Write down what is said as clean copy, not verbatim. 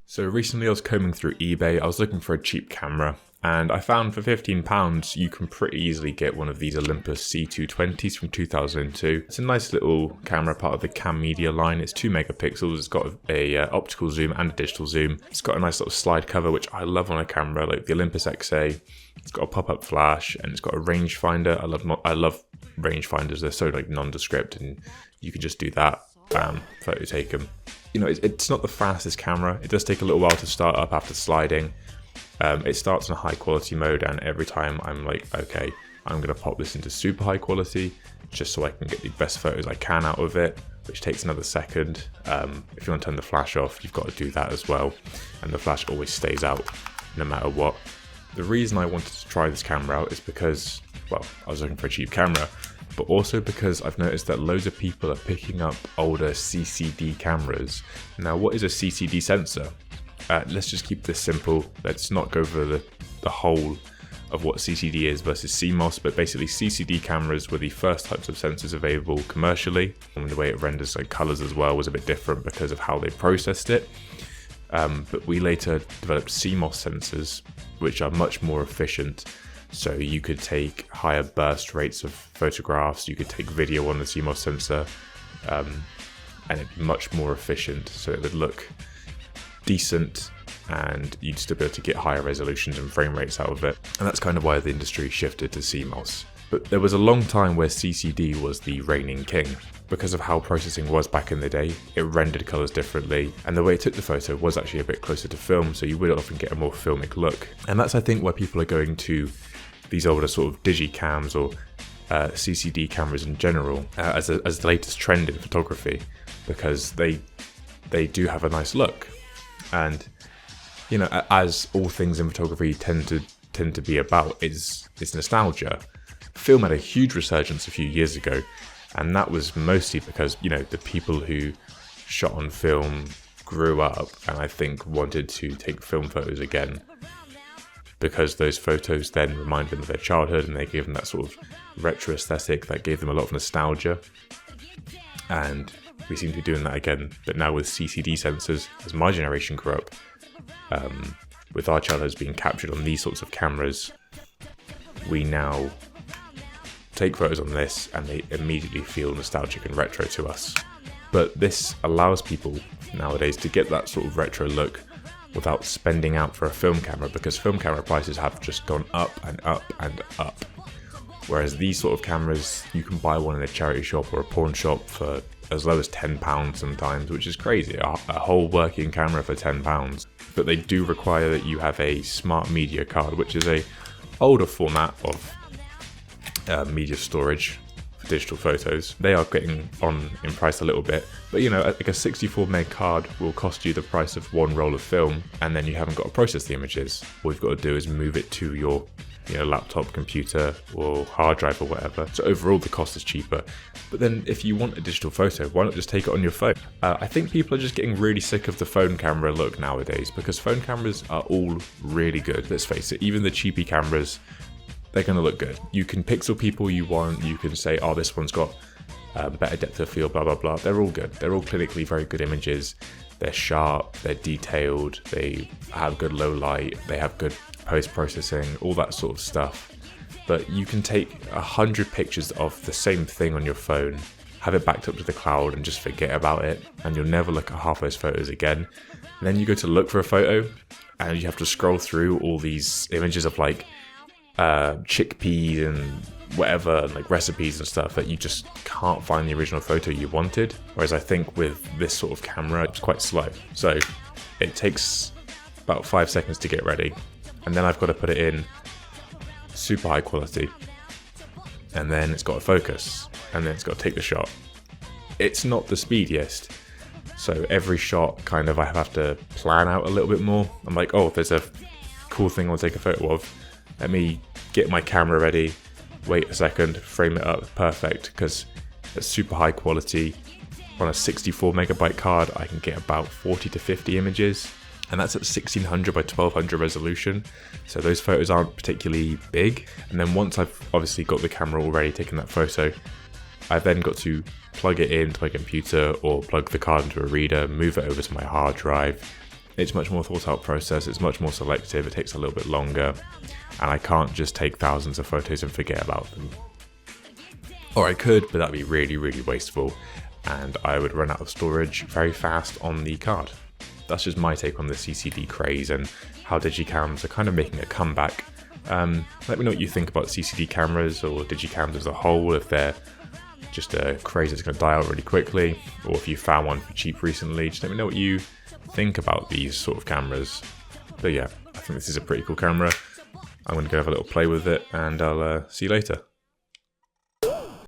So recently I was combing through eBay, I was looking for a cheap camera, and I found for £15 you can pretty easily get one of these Olympus C220s from 2002. It's a nice little camera, part of the Cam Media line. It's 2 megapixels, it's got a optical zoom and a digital zoom. It's got a nice little slide cover, which I love on a camera, like the Olympus XA. It's got a pop-up flash, and it's got a rangefinder. I love rangefinders, they're so like nondescript, and you can just do that, bam, photo take them. You know, it's not the fastest camera. It does take a little while to start up after sliding. It starts in a high quality mode, and every time I'm like, okay, I'm going to pop this into super high quality just so I can get the best photos I can out of it, which takes another second. If you want to turn the flash off, you've got to do that as well. And the flash always stays out no matter what. The reason I wanted to try this camera out is because, well, I was looking for a cheap camera, but also because I've noticed that loads of people are picking up older CCD cameras. Now, what is a CCD sensor? Let's just keep this simple. Let's not go over the whole of what CCD is versus CMOS, but basically CCD cameras were the first types of sensors available commercially, and the way it renders like colors as well was a bit different because of how they processed it. But we later developed CMOS sensors, which are much more efficient. So you could take higher burst rates of photographs, you could take video on the CMOS sensor, and it'd be much more efficient. So it would look decent, and you'd still be able to get higher resolutions and frame rates out of it. And that's kind of why the industry shifted to CMOS. But there was a long time where CCD was the reigning king. Because of how processing was back in the day, it rendered colors differently, and the way it took the photo was actually a bit closer to film, so you would often get a more filmic look. And that's, I think, why people are going to these older sort of digicams or CCD cameras in general as the latest trend in photography, because they do have a nice look. And you know, as all things in photography tend to be about, is nostalgia. Film had a huge resurgence a few years ago, and that was mostly because, you know, the people who shot on film grew up and I think wanted to take film photos again, because those photos then reminded them of their childhood and they gave them that sort of retro aesthetic that gave them a lot of nostalgia. And we seem to be doing that again, but now with CCD sensors, as my generation grew up, with our childhoods being captured on these sorts of cameras, we now take photos on this and they immediately feel nostalgic and retro to us. But this allows people nowadays to get that sort of retro look without spending out for a film camera, because film camera prices have just gone up and up and up. Whereas these sort of cameras, you can buy one in a charity shop or a pawn shop for as low as £10 sometimes, which is crazy. A whole working camera for £10. But they do require that you have a smart media card, which is a older format of media storage for digital photos. They are getting on in price a little bit, but you know, like a 64 meg card will cost you the price of one roll of film, and then you haven't got to process the images. All you've got to do is move it to your laptop, computer, or hard drive or whatever. So overall the cost is cheaper. But then if you want a digital photo, why not just take it on your phone? I think people are just getting really sick of the phone camera look nowadays, because phone cameras are all really good. Let's face it, even the cheapy cameras, they're going to look good. You can pixel people you want, you can say, oh, this one's got better depth of field, blah, blah, blah. They're all good. They're all clinically very good images. They're sharp, they're detailed, they have good low light, they have good post-processing, all that sort of stuff. But you can take 100 pictures of the same thing on your phone, have it backed up to the cloud and just forget about it, and you'll never look at half those photos again. And then you go to look for a photo and you have to scroll through all these images of like chickpeas and whatever, like recipes and stuff, that you just can't find the original photo you wanted. Whereas I think with this sort of camera, it's quite slow. So it takes about 5 seconds to get ready. And then I've got to put it in super high quality. And then it's got to focus. And then it's got to take the shot. It's not the speediest. So every shot kind of I have to plan out a little bit more. I'm like, oh, there's a cool thing I'll take a photo of. Let me get my camera ready, wait a second, frame it up, perfect, because it's super high quality. On a 64 megabyte card, I can get about 40 to 50 images, and that's at 1600 by 1200 resolution. So those photos aren't particularly big. And then once I've obviously got the camera already taking that photo, I've then got to plug it into my computer or plug the card into a reader, move it over to my hard drive. It's much more thought out process, it's much more selective, it takes a little bit longer, and I can't just take thousands of photos and forget about them. Or I could, but that'd be really, really wasteful, and I would run out of storage very fast on the card. That's just my take on the CCD craze and how digicams are kind of making a comeback. Let me know what you think about CCD cameras or digicams as a whole, if they're just a craze that's going to die out really quickly, or if you found one for cheap recently. Just let me know what you think about these sort of cameras. But yeah, I think this is a pretty cool camera. I'm going to go have a little play with it, and I'll see you later.